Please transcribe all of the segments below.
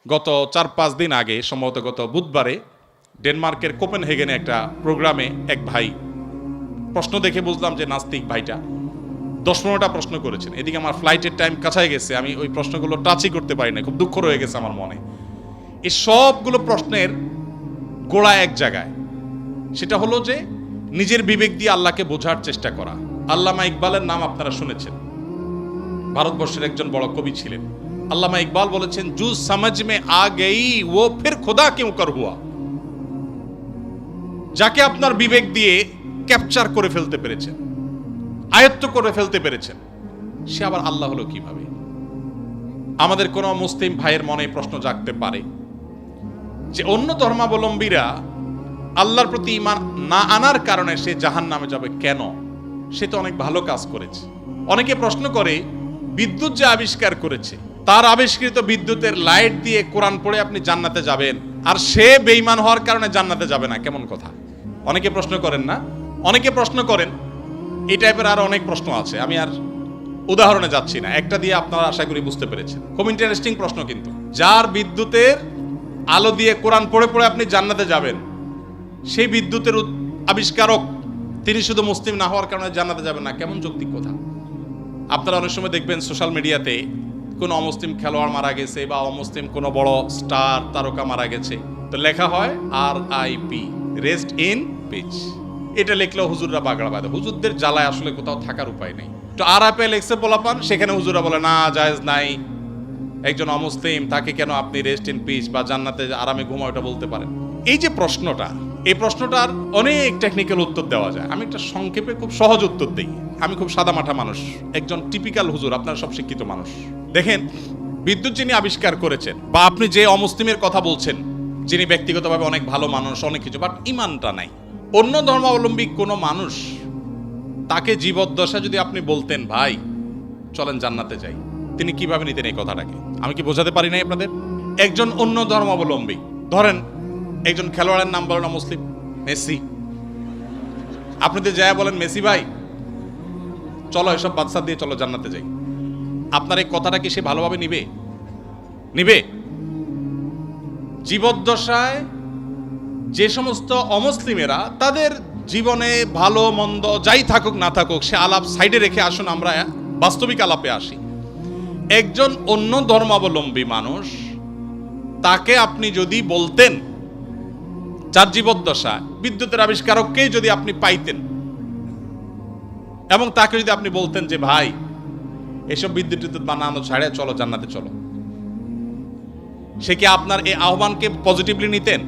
গত 4-5 দিন আগে সম্ভবত গত বুধবারে ডেনমার্কের কোপেনহেগেনে একটা প্রোগ্রামে এক ভাই প্রশ্ন দেখে বুঝলাম যে নাস্তিক ভাইটা 10-15টা প্রশ্ন করেছেন। এদিকে আমার ফ্লাইটের টাইম কাছাই গেছে, আমি ওই প্রশ্নগুলো টাচই করতে পারি না, খুব দুঃখ রয়ে গেছে আমার মনে। এই সবগুলো প্রশ্নের গোড়া এক জায়গায়, সেটা হলো যে নিজের বিবেক দিয়ে আল্লাহকে বোঝার চেষ্টা করা। আল্লামা ইকবালের নাম আপনারা শুনেছেন, ভারতবর্ষের একজন বড় কবি ছিলেন। আল্লামা ইকবাল বলেছেন, জু সমঝ মে আ গই ও ফির খুদা কিউ কর হুয়া। যাকে আপনার বিবেক দিয়ে ক্যাপচার করে ফেলতে পেরেছেন, আয়ত্ত করে ফেলতে পেরেছেন, সে আবার আল্লাহ হলো কিভাবে? আমাদের কোন মুসলিম ভাইয়ের মনে প্রশ্ন জাগতে পারে যে অন্য ধর্মাবলম্বীরা আল্লাহর প্রতি ঈমান না আনার কারণে সে জাহান্নামে যাবে কেন? সে তো অনেক ভালো কাজ করেছে। অনেকে প্রশ্ন করে, বিদ্যুৎ যে আবিষ্কার করেছে, তার আবিষ্কৃত বিদ্যুতের লাইট দিয়ে কোরআন পড়ে আপনি জান্নাতে যাবেন, আর সে বেঈমান হওয়ার কারণে জান্নাতে যাবে না, কেমন কথা? অনেকে প্রশ্ন করেন না? অনেকে প্রশ্ন করেন। এই টাইপের আর অনেক প্রশ্ন আছে, আমি আর উদাহরণে যাচ্ছি না, একটা দিয়ে আপনারা আশা করি বুঝতে পেরেছেন। খুব ইন্টারেস্টিং প্রশ্ন কিন্তু। যার বিদ্যুতের আলো দিয়ে কোরআন পড়ে পড়ে আপনি জান্নাতে যাবেন, সেই বিদ্যুতের আবিষ্কারক তিনি শুধু মুসলিম না হওয়ার কারণে জান্নাতে যাবেন না, কেমন যৌক্তিক কথা? আপনারা অনেক সময় দেখবেন সোশ্যাল মিডিয়াতে কোনো অমুসলিম খেলোয়াড় মারা গেছে বা অমুসলিম কোনো বড় স্টার তারকা মারা গেছে, তো লেখা হয় RIP, রেস্ট ইন পিস। এটা লিখলেও হুজুররা বাগড়া বাঁধে। হুজুরদের জ্বালায় আসলে কোথাও থাকার উপায় নেই। তো RIP লেখছে পোলাপান, সেখানে হুজুররা বলে না, জায়েজ নাই, একজন অমুসলিম, তাকে কেন আপনি রেস্ট ইন পিস বা জান্নাতে আরামে ঘুমাও এটা বলতে পারেন? এই যে প্রশ্নটা, এই প্রশ্নটার অনেক টেকনিক্যাল উত্তর দেওয়া যায়। আমি একটা সংক্ষেপে খুব সহজ উত্তর দিই। আমি খুব সাদামাঠা মানুষ, একজন টিপিক্যাল হুজুর, আপনারা সব শিক্ষিত মানুষ। দেখেন, বিদ্যুৎ যিনি আবিষ্কার করেছেন, বা আপনি যে অমুসলিমের কথা বলছেন, যিনি ব্যক্তিগতভাবে অনেক ভালো মানুষ, অনেক কিছু, বাট ইমানটা নাই, অন্য ধর্মাবলম্বী কোনো মানুষ, তাকে জীবদ্দশা যদি আপনি বলতেন, ভাই চলেন জান্নাতে যাই, তিনি কিভাবে নিতেন এই কথাটাকে? আমি কি বোঝাতে পারি নাই আপনাদের? একজন অন্য ধর্মাবলম্বী, ধরেন একজন খেলোয়াড়ের নাম বলেন মুসলিম, মেসি, আপনি তো যায় বলেন, মেসি ভাই চলো এসব বাদশা দিয়ে চলো জান্নাতে যাই, আপনার এই কথাটা কি সে ভালোভাবে নিবে? নিবে? জীবদ্দশায় যে সমস্ত অমুসলিমেরা তাদের জীবনে ভালো মন্দ যাই থাকুক না থাকুক, সে আলাপ সাইডে রেখে আসুন আমরা বাস্তবিক আলাপে আসি। একজন অন্য ধর্মাবলম্বী মানুষ, তাকে আপনি যদি বলতেন, যার জীবদ্দশা বিদ্যুতের আবিষ্কারককেই যদি আপনি পাইতেন এবং তাকে যদি আপনি বলতেন যে ভাই এসব বিদ্যুৎ বানানো ছাড়ে চলো জান্নাতে চলো, সে কি আপনার এই আহ্বানকে পজিটিভলি নিতেন?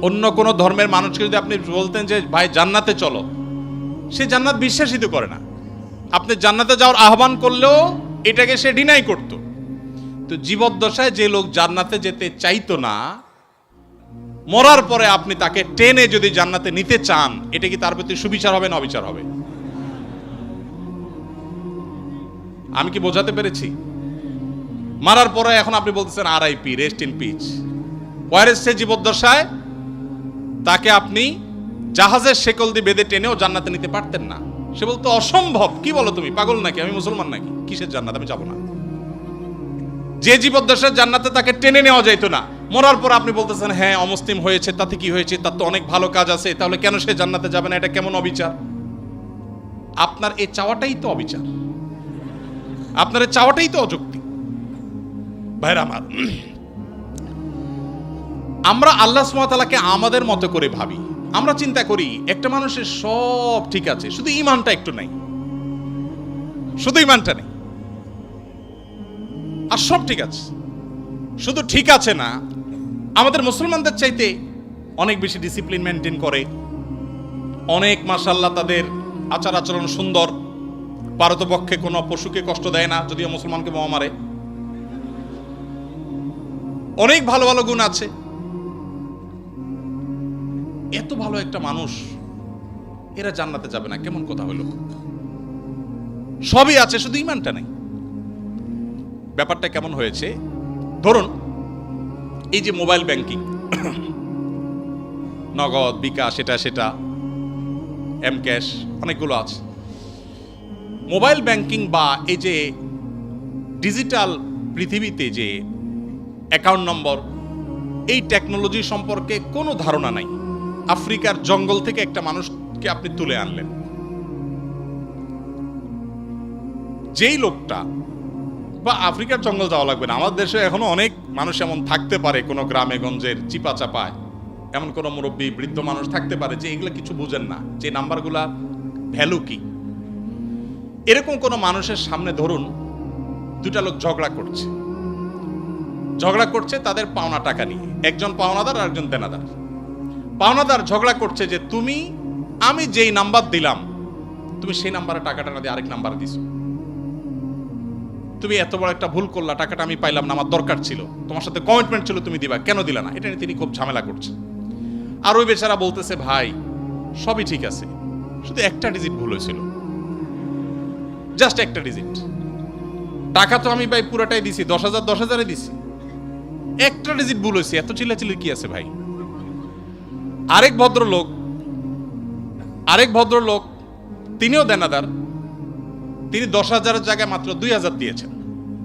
অন্য কোন ধর্মের মানুষকে যদি আপনি বলতেন যে ভাই জান্নাতে চলো, সে জান্নাত বিশ্বাসই তো করে না। আপনি জান্নাতে যাওয়ার আহ্বান করলেও এটাকে সে ডিনাই করত। তো জীবদ্দশায় যে লোক জান্নাতে যেতে চাইতো না, মরার পরে আপনি তাকে টেনে যদি জান্নাতে নিতে চান, এটা কি তার প্রতি সুবিচার হবে না অবিচার হবে? আমি কি বোঝাতে পেরেছি? মারার পরে এখন আপনি বলতেছেন RIP, রেস্ট ইন পিস। ওয়ারেস সে জীবদ্দশায় তাকে আপনি জাহাজের শেকল দিয়ে বেঁধে টেনেও জান্নাতে নিতে পারতেন না। সে বলতো অসম্ভব, কি বলো তুমি, পাগল নাকি, আমি মুসলমান নাকি, কিসের জান্নাত, আমি যাবো না। যে জীবদ্দশায় জান্নাতে তাকে টেনে নেওয়া যাইতো না, মরার পর আপনি বলতেছেন হ্যাঁ অমুসলিম হয়েছে, তাতে কি হয়েছে, তার তো অনেক ভালো কাজ আছে, তাহলে কেন সে জান্নাতে যাবে না? এটা কেমন অবিচার? আপনার এই চাওয়াটাই তো অবিচার, আপনার এই চাওয়াটাই তো অযৌক্তিক। ভাইরা আমার, আমরা আল্লাহ সুবহানাহু ওয়া তাআলাকে আমাদের মতো করে ভাবি। আমরা চিন্তা করি একটা মানুষের সব ঠিক আছে, শুধু ঈমানটা একটু নাই, শুধু ঈমানটা নেই, আর সব ঠিক আছে। শুধু ঠিক আছে না, আমাদের মুসলমানদের চাইতে অনেক বেশি ডিসিপ্লিন মেনটেন করে, অনেক মাশাআল্লাহ তাদের আচার আচরণ সুন্দর, পারতপক্ষে কোনো পশুকে কষ্ট দেয় না, যদিও মুসলমানকে বোমা মারে, অনেক ভালো ভালো গুণ আছে। এত ভালো একটা মানুষ, এরা জান্নাতে যাবে না, কেমন কথা হলো? সবই আছে, শুধু ঈমানটা নেই। ব্যাপারটা কেমন হয়েছে? ধরুন এই যে মোবাইল ব্যাংকিং, নগদ, বিকাশ, সেটা এম ক্যাশ, অনেকগুলো আছে। মোবাইল ব্যাংকিং বা এই যে ডিজিটাল পৃথিবীতে যে অ্যাকাউন্ট নম্বর, এই টেকনোলজি সম্পর্কে কোনো ধারণা নাই। আফ্রিকার জঙ্গল থেকে একটা মানুষকে আপনি তুলে আনলেন, যেই লোকটা, বা আফ্রিকার জঙ্গল যাওয়া লাগবে না, আমাদের দেশে এখনো অনেক মানুষ এমন থাকতে পারে, কোনো গ্রামে গঞ্জের চিপা চাপায় এমন কোনো মুরব্বী বৃদ্ধ মানুষ থাকতে পারে যে এগুলো কিছু বুঝেন না, যে নাম্বারগুলা ভ্যালু কি। এরকম কোনো মানুষের সামনে ধরুন দুটা লোক ঝগড়া করছে তাদের পাওনা টাকা নিয়ে, একজন পাওনাদার আর একজন দেনাদার। পাওনাদার ঝগড়া করছে যে আমি যেই নাম্বার দিলাম তুমি সেই নাম্বারে টাকাটা না দিয়ে আরেক নাম্বার দিছো, তুমি এত বড় একটা ভুল করলা, টাকাটা আমি পাইলাম না, আমার দরকার ছিল, তোমার সাথে কমিটমেন্ট ছিল, তুমি দিবা, কেন দিলা না? এটা নিয়ে তিনি খুব ঝামেলা করছেন। আর ওই বেচারা বলতেছে, ভাই সবই ঠিক আছে, শুধু একটা ডিজিট ভুল হয়েছিল, জাস্ট একটা ডিজিট, টাকা তো আমি ভাই পুরোটাই দিছি, 10,000 10,000 দিছি, একটা ডিজিট ভুল হয়েছে, এত চিল্লাচিল্লি কি আছে ভাই? আরেক ভদ্রলোক তিনিও দেনাদার, তিনি 10,000 জায়গায় মাত্র 2,000 দিয়েছেন,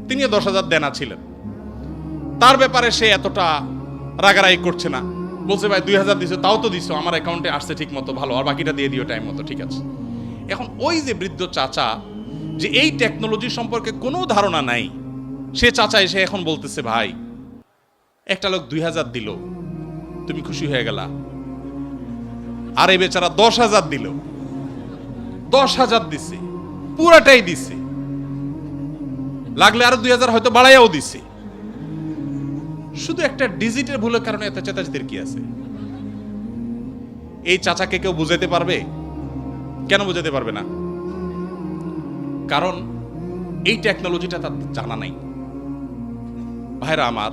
তিনিও 10,000 দেনা ছিলেন। তার ব্যাপারে সে এতটা রাগারাগি করছে না, বলছে ভাই 2,000 দিছো, তাও তো দিছো, আমার অ্যাকাউন্টে আসছে ঠিক মতো, ভালো, আর বাকিটা দিয়ে দিও টাইম মতো, ঠিক আছে। এখন ওই যে বৃদ্ধ চাচা, যে এই টেকনোলজি সম্পর্কে কোনো ধারণা নাই, সে চাচা এসে এখন বলতেছে, ভাই একটা লোক 2,000 দিল, তুমি খুশি হয়ে গেলা, আর এই বেচারা 10,000 দিল, 10,000 দিছে, পুরাটাই দিছে, লাগলে আরো 2,000 হয়তো বাড়াইয়াও দিছে, শুধু একটা ডিজিটের ভুলের কারণে এত চেতাচেতির কি আছে? এই চাচাকে কেউ বুঝাতে পারবে? কেন বুঝাতে পারবে না? কারণ এই টেকনোলজিটা তার জানা নাই। ভাইরা আমার,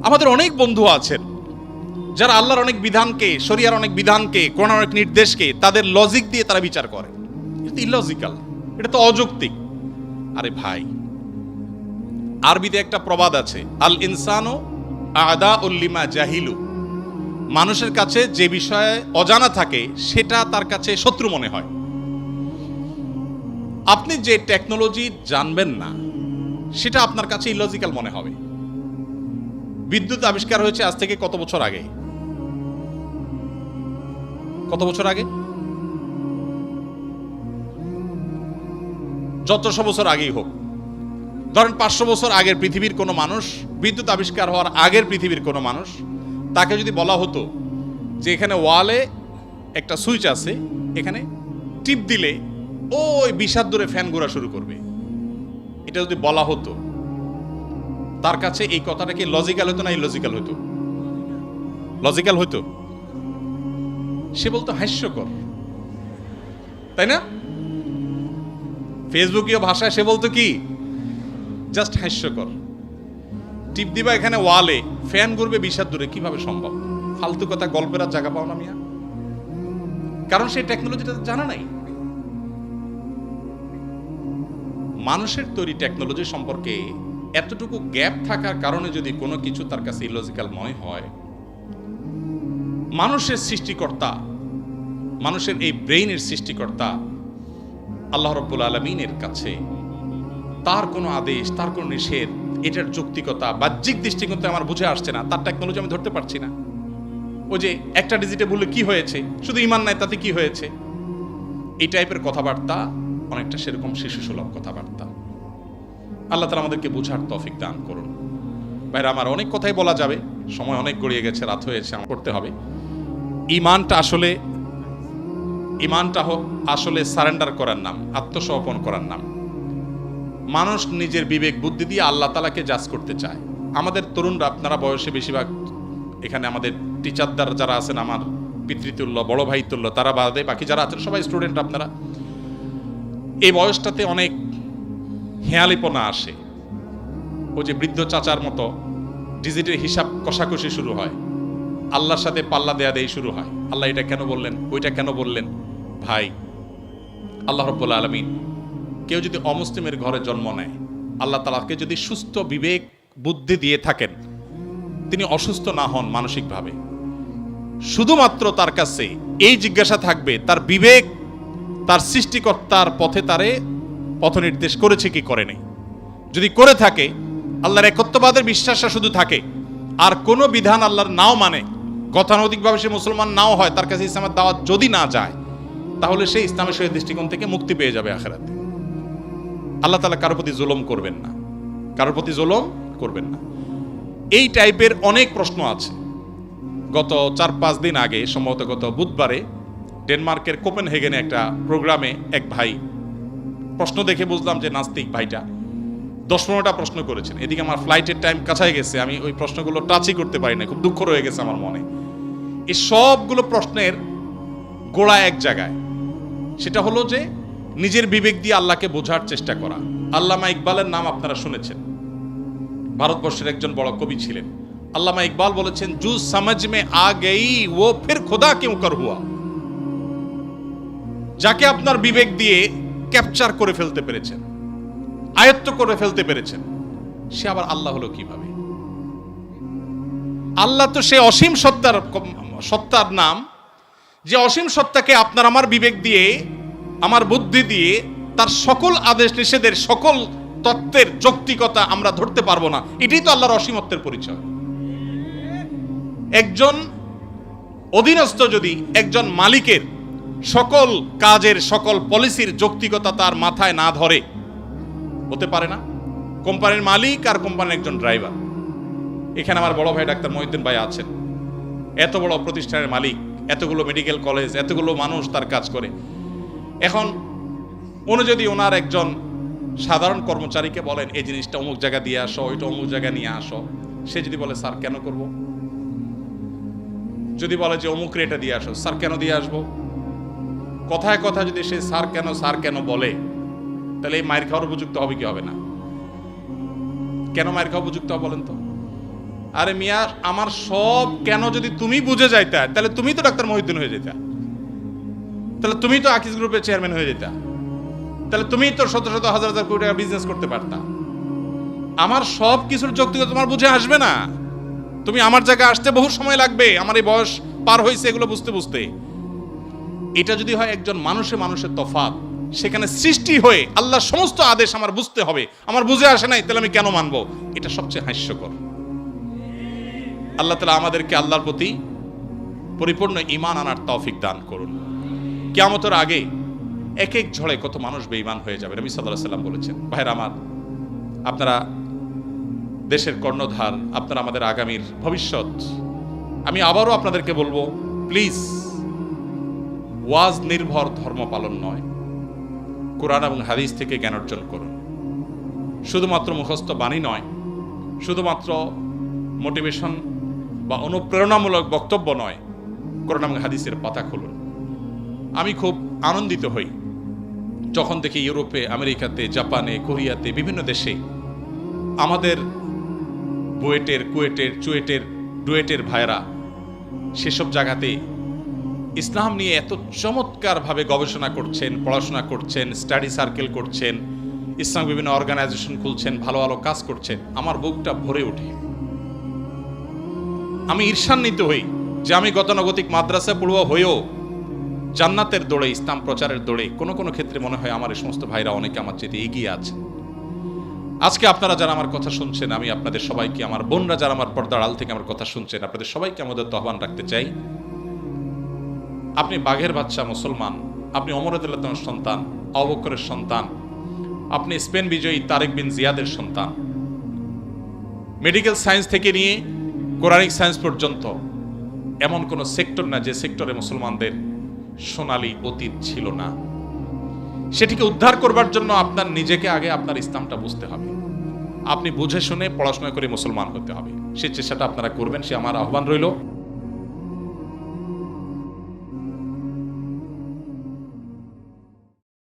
আমাদের অনেক বন্ধু আছেন যারা আল্লাহর অনেক বিধানকে, শরিয়ার অনেক বিধানকে, কোরআনের অনেক নির্দেশকে তাদের লজিক দিয়ে তারা বিচার করে। এটা ইলজিক্যাল, এটা তো অযৌক্তিক। আরে ভাই, আরবিতে একটা প্রবাদ আছে, আল ইনসানু আদাউল লিমা জাহিলু, মানুষের কাছে যে বিষয়ে অজানা থাকে সেটা তার কাছে শত্রু মনে হয়। আপনি যে টেকনোলজি জানবেন না সেটা আপনার কাছে ইলজিক্যাল মনে হবে। বিদ্যুৎ আবিষ্কার হয়েছে আজ থেকে কত বছর আগে? কত বছর আগে? যতশো বছর আগেই হোক, ধরেন 500 বছর আগের পৃথিবীর কোনো মানুষ, বিদ্যুৎ আবিষ্কার হওয়ার আগের পৃথিবীর কোনো মানুষ, তাকে যদি বলা হতো যে এখানে ওয়ালে একটা সুইচ আছে, এখানে টিপ দিলে ওই 20 হাত দূরে ফ্যান ঘোরা শুরু করবে, এটা যদি বলা হতো, তার কাছে এই কথাটা কি লজিক্যাল হতো না ইলজিক্যাল হতো? লজিক্যাল হতো। সে বলতো হাস্যকর, তাই না? ফেসবুকীয় ভাষায় সে বলতো কি, জাস্ট হাস্যকর। টিপ দিবা এখানে ওয়ালে, ফ্যান ঘুরবে 20 হাত দূরে, কিভাবে সম্ভব? ফালতু কথা, গল্পের আর জায়গা পাও না মিয়া। কারণ সেই টেকনোলজিটা জানা নাই। মানুষের তৈরি টেকনোলজি সম্পর্কে এতটুকু গ্যাপ থাকার কারণে যদি কোনো কিছু তার কাছে ইলজিক্যাল মনে হয়, মানুষের সৃষ্টিকর্তা, মানুষের এই ব্রেইনের সৃষ্টিকর্তা আল্লাহ রাব্বুল আলামিনের কাছে তার কোনো আদেশ, তার কোনো নিষেধ, এটার যৌক্তিকতা বাহ্যিক দৃষ্টিকোণ আমার বুঝে আসছে না, তার টেকনোলজি আমি ধরতে পারছি না। ওই যে একটা ডিজিটে বললে কি হয়েছে, শুধু ইমান নাই তাতে কি হয়েছে, এই টাইপের কথাবার্তা অনেকটা সেরকম শিশুসুলভ কথাবার্তা। আল্লাহ তাআলা আমাদেরকে বোঝার তৌফিক দান করুন। ভাইরা আমার, অনেক কথাই বলা যাবে, সময় অনেক গড়িয়ে গেছে, রাত হয়েছে, আমার করতে হবে। ইমানটা আসলে সারেন্ডার করার নাম, আত্মসমর্পণ করার নাম। মানুষ নিজের বিবেক বুদ্ধি দিয়ে আল্লাহ তাআলাকে জাজ করতে চায়। আমাদের তরুণরা, আপনারা বয়সে বেশিরভাগ, এখানে আমাদের টিচারদার যারা আছেন, আমার পিতৃতুল্য, বড় ভাই তুল্য, তারা বাদে বাকি যারা আছেন সবাই স্টুডেন্ট। আপনারা এই বয়সটাতে অনেক হেয়ালিপনা আসে। ও যে বৃদ্ধ চাচার মতো ডিজিটের হিসাব কষাকষি শুরু হয়, আল্লাহর সাথে পাল্লা দেয়া দেই শুরু হয়। আল্লাহ এটা কেন বললেন, ওইটা কেন বললেন? ভাই, আল্লাহ রাব্বুল আলামিন কেউ যদি অমুসলিমের ঘরে জন্ম নেয়, আল্লাহ তাআলাকে যদি সুস্থ বিবেক বুদ্ধি দিয়ে থাকেন, তিনি অসুস্থ না হন মানসিকভাবে, শুধুমাত্র তার কাছে এই জিজ্ঞাসা থাকবে, তার বিবেক তার সৃষ্টিকর্তার পথে তারে পথ নির্দেশ করেছে কি করে নাই। যদি করে থাকে, আল্লাহর একত্ববাদের বিশ্বাসটা শুধু থাকে, আর কোনো বিধান আল্লাহর নাও মানে, গতানুগতিকভাবে সে মুসলমান নাও হয়, তার কাছে ইসলামের দাওয়াত যদি না যায়, তাহলে সে ইসলামের সহিত দৃষ্টিকোণ থেকে মুক্তি পেয়ে যাবে আখিরাতে। আল্লাহ তাআলা কারোর প্রতি জুলুম করবেন না, কারোর প্রতি জুলুম করবেন না। এই টাইপের অনেক প্রশ্ন আছে। গত 4-5 দিন আগে, সম্ভবত গত বুধবারে, ডেনমার্কের কোপেনহেগেনে একটা প্রোগ্রামে এক ভাই, প্রশ্ন দেখে বুঝলাম যে নাস্তিক ভাইটা 10-15টা প্রশ্ন করেছেন। এদিকে আমার ফ্লাইটের টাইম কাছাই গেছে, আমি ওই প্রশ্নগুলো টাচই করতে পারি না, খুব দুঃখ রয়ে গেছে আমার মনে। এই সবগুলো প্রশ্নের গোড়া এক জায়গায়, সেটা হলো যে নিজের বিবেক দিয়ে আল্লাহকে বোঝার চেষ্টা করা। আল্লামা ইকবালের নাম আপনারা শুনেছেন, ভারতবর্ষের একজন বড় কবি ছিলেন। আল্লামা ইকবাল বলেছেন, জু সমঝ মে আ গই ও ফির খুদা কিউ কর হুয়া। যাকে আপনার বিবেক দিয়ে ক্যাপচার করে ফেলতে পেরেছেন, আয়ত্ত করে ফেলতে পেরেছেন, সে আবার আল্লাহ হলো কিভাবে? আল্লাহ তো সে অসীম সত্তার নাম, যে অসীম সত্তাকে আপনার আমার বিবেক দিয়ে, আমার বুদ্ধি দিয়ে তার সকল আদেশ নিষেধের, সকল তত্ত্বের যৌক্তিকতা আমরা ধরতে পারবো না। এটাই তো আল্লাহর অসীমত্বের পরিচয়। একজন অধীনস্থ যদি একজন মালিকের সকল কাজের, সকল পলিসির যৌক্তিকতা তার মাথায় না ধরে, হতে পারে না। কোম্পানির মালিক আর কোম্পানির একজন ড্রাইভার। এখানে আমার বড় ভাই ডাক্তার মহিউদ্দিন ভাই আছেন, এত বড় প্রতিষ্ঠানের মালিক, এতগুলো মেডিকেল কলেজ, এতগুলো মানুষ তার কাজ করে। এখন উনি যদি ওনার একজন সাধারণ কর্মচারীকে বলেন, এই জিনিসটা অমুক জায়গা দিয়ে আসো, ওইটা অমুক জায়গায় নিয়ে আসো, সে যদি বলে স্যার কেন করব? যদি বলে যে অমুক রেটে দিয়ে আসো, স্যার কেন দিয়ে আসবো? কথায় কথা যদি সে স্যার কেন বলে, তাহলে এই মায়ের খাওয়ার উপযুক্ত হবে কি হবে না? কেন মায়ের খাওয়া উপযুক্ত হবে বলেন তো? আরে মিয়া, আমার সব কেন যদি তুমি বুঝে যাইতা, তাহলে তুমি তো ডাক্তার মহিউদ্দিন হয়ে যেতা, তাহলে তুমি তো আকিজ গ্রুপের চেয়ারম্যান হয়ে যেতা, তাহলে তুমি তো শত শত হাজার হাজার কোটি টাকা বিজনেস করতে পারতা। আমার সব কিছুর যৌক্তিকতা তোমার বুঝে আসবে না। তুমি আমার জায়গায় আসতে বহু সময় লাগবে, আমার এই বয়স পার হয়েছে এগুলো বুঝতে বুঝতে। এটা যদি হয় একজন মানুষের তফাৎ, সেখানে সৃষ্টি হয়ে আল্লাহর সমস্ত আদেশ আমার বুঝতে হবে, আমার বুঝে আসে নাই, তাহলে আমি কেন মানবো? এটা সবচেয়ে হাস্যকর। আল্লাহ তাআলা আমাদেরকে আল্লাহর প্রতি পরিপূর্ণ ঈমান আনার তৌফিক দান করুন। কিয়ামতের আগে এক এক ঝড়ে কত মানুষ বেঈমান হয়ে যাবে। নবী সাল্লাল্লাহু আলাইহি ওয়াসাল্লাম বলেছেন, ভাইরা আমার, আপনারা দেশের কর্ণধার, আপনারা আমাদের আগামীর ভবিষ্যৎ। আমি আবারও আপনাদেরকে বলবো, প্লিজ, ওয়াজ নির্ভর ধর্ম পালন নয়, কোরআন এবং হাদিস থেকে জ্ঞান অর্জন করুন। শুধুমাত্র মুখস্থ বাণী নয়, শুধুমাত্র মোটিভেশন বা অনুপ্রেরণামূলক বক্তব্য নয়, কোরআন এবং হাদিসের পাতা খুলুন। আমি খুব আনন্দিত হই যখন দেখি ইউরোপে, আমেরিকাতে, জাপানে, কোরিয়াতে, বিভিন্ন দেশে আমাদের বুয়েটের, কুয়েটের, চুয়েটের, ডুয়েটের ভাইরা সেসব জায়গাতে ইসলাম নিয়ে এত চমৎকারভাবে গবেষণা করছেন, পড়াশোনা করছেন, স্টাডি সার্কেল করছেন, ইসলাম বিভিন্ন অর্গানাইজেশন খুলছেন, ভালো ভালো কাজ করছেন। আমার বুকটা ভরে ওঠে। আমি ঈর্ষান্বিত হই যে আমি গতানুগতিক মাদ্রাসা পড়ুয়া হয়েও জান্নাতের দৌড়ে, ইসলাম প্রচারের দৌড়ে কোনো কোনো ক্ষেত্রে মনে হয় আমার এই সমস্ত ভাইরা অনেকে আমার চেয়ে এগিয়ে আছে। আজকে আপনারা যারা আমার কথা শুনছেন, আমি আপনাদের সবাইকে, আমার বোনরা যারা আমার পর্দার আড়াল থেকে আমার কথা শুনছেন, আপনাদের সবাইকে আমাদের আহ্বান রাখতে চাই, আপনি বাঘের বাচ্চা মুসলমান, আপনি ওমর রাদিয়াল্লাহু আনহুর সন্তান, আবু বকরের সন্তান, আপনি স্পেন বিজয়ী তারেক বিন জিয়াদের সন্তান। মেডিকেল সায়েন্স থেকে নিয়ে কোরআনিক সায়েন্স পর্যন্ত এমন কোন সেক্টর না যে সেক্টরে মুসলমানদের সোনালী অতীত ছিল না। সেটিকে উদ্ধার করবার জন্য আপনার নিজেকে আগে আপনার ইসলামটা বুঝতে হবে। আপনি বুঝে শুনে পড়াশোনা করে মুসলমান হতে হবে। সেই চেষ্টাটা আপনারা করবেন, সে আমার আহ্বান রইল।